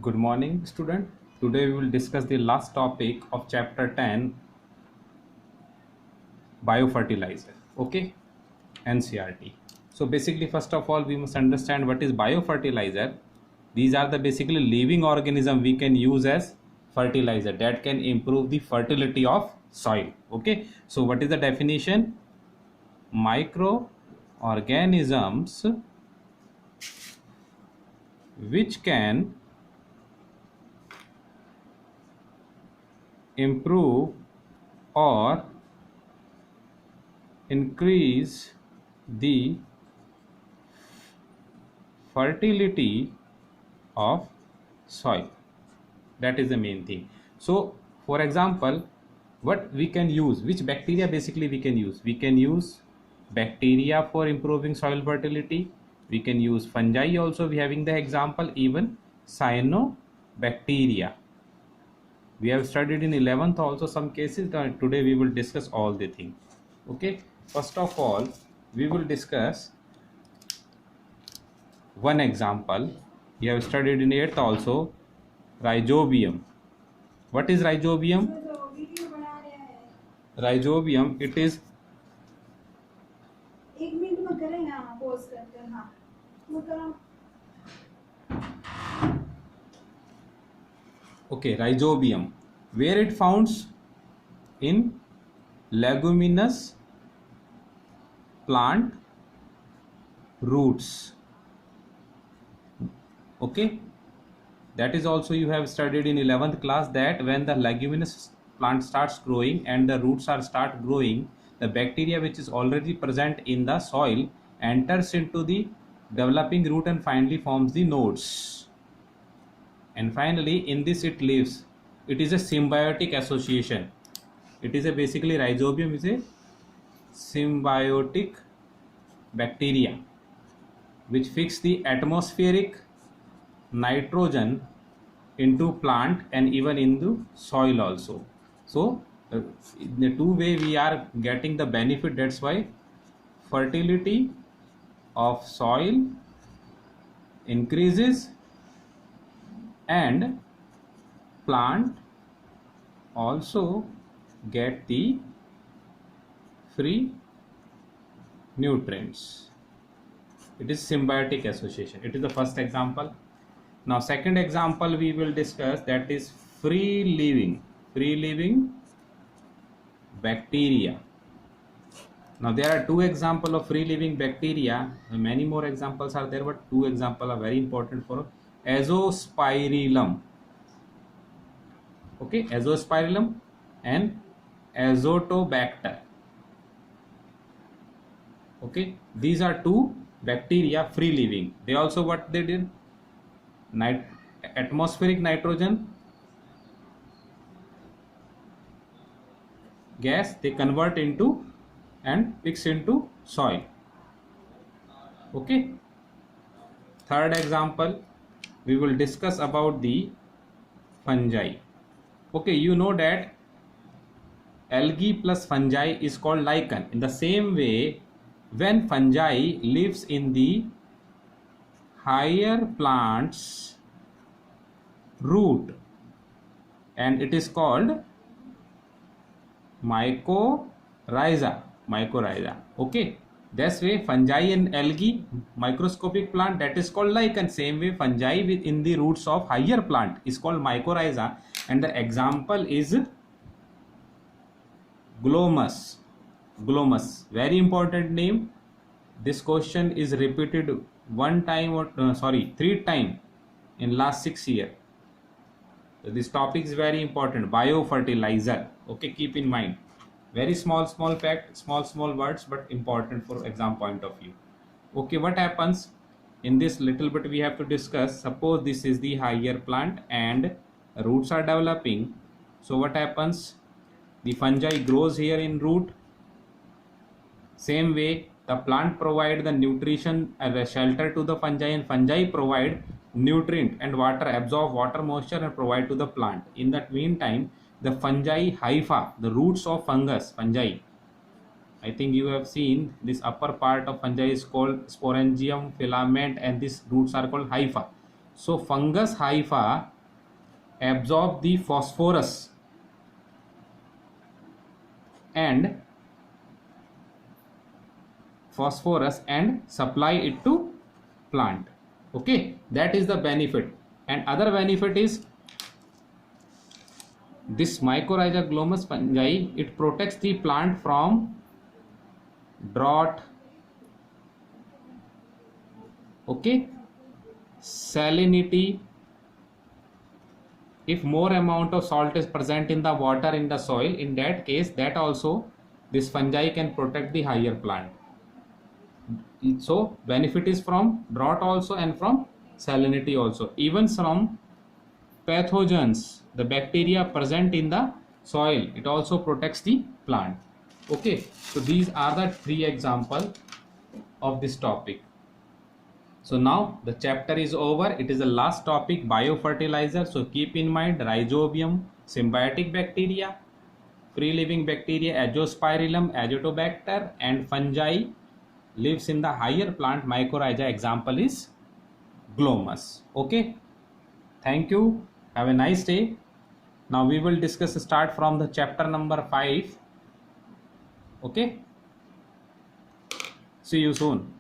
Good morning, student. Today we will discuss the last topic of chapter 10, biofertilizer. Okay, NCRT. So basically, first of all, we must understand what is biofertilizer. These are the basically living organism we can use as fertilizer that can improve the fertility of soil. Okay, so what is the definition? Microorganisms which can improve or increase the fertility of soil. That is the main thing. So for example, what we can use, which bacteria basically we can use bacteria for improving soil fertility. We can use fungi also, we having the example, even cyanobacteria. We have studied in 11th also some cases. Today we will discuss all the things. Okay, first of all we will discuss one example. You have studied in 8th also, rhizobium. What is rhizobium? Rhizobium, it is एक minute में करें हाँ pause करते हैं हाँ वो करो okay, rhizobium, where it founds in leguminous plant roots. Okay, that is also you have studied in 11th class, that when the leguminous plant starts growing and the roots are start growing, the bacteria which is already present in the soil enters into the developing root and finally forms the nodes, and finally in this it lives. It is a symbiotic association. It is a basically rhizobium is a symbiotic bacteria which fix the atmospheric nitrogen into plant and even in the soil also. So in the two way we are getting the benefit. That's why fertility of soil increases and plant also get the free nutrients. It is symbiotic association. It is the first example. Now second example we will discuss, that is free living bacteria. Now there are two examples of free living bacteria. Many more examples are there, but two examples are very important for azospirillum. Okay, azospirillum and azotobacter. Okay, these are two bacteria free living. They also what they did, atmospheric nitrogen gas they convert into and mix into soil. Okay, third example we will discuss about the fungi. Okay, you know that algae plus fungi is called lichen. In the same way, when fungi lives in the higher plants root, and it is called mycorrhiza. Okay, that's way fungi and algae microscopic plant, that is called lichen. Same way fungi within the roots of higher plant is called mycorrhiza, and the example is glomus. Very important name. This question is repeated one time or three times in last 6 years. So this topic is very important, biofertilizer. Okay, keep in mind, very small fact, small words, but important for exam point of view. Okay, what happens in this little bit we have to discuss. Suppose this is the higher plant and roots are developing. So what happens, the fungi grows here in root. Same way the plant provide the nutrition and the shelter to the fungi, and fungi provide nutrient and water, absorb water moisture and provide to the plant. In that meantime, the fungi hypha, the roots of fungi, I think you have seen this upper part of fungi is called sporangium, filament, and these roots are called hypha. So fungus hypha absorb the phosphorus and supply it to plant. Okay, that is the benefit. And other benefit is this mycorrhiza glomus fungi, it protects the plant from drought, okay, salinity. If more amount of salt is present in the water in the soil, in that case, that also this fungi can protect the higher plant. So benefit is from drought also and from salinity also. Even from pathogens, the bacteria present in the soil, it also protects the plant. Okay, so these are the 3 examples of this topic. So now the chapter is over. It is the last topic, biofertilizer. So keep in mind rhizobium, symbiotic bacteria, free living bacteria, azospirillum, azotobacter, and fungi lives in the higher plant mycorrhiza. Example is glomus. Okay, thank you, have a nice day. Now we will discuss, start from the chapter number 5. Okay, see you soon.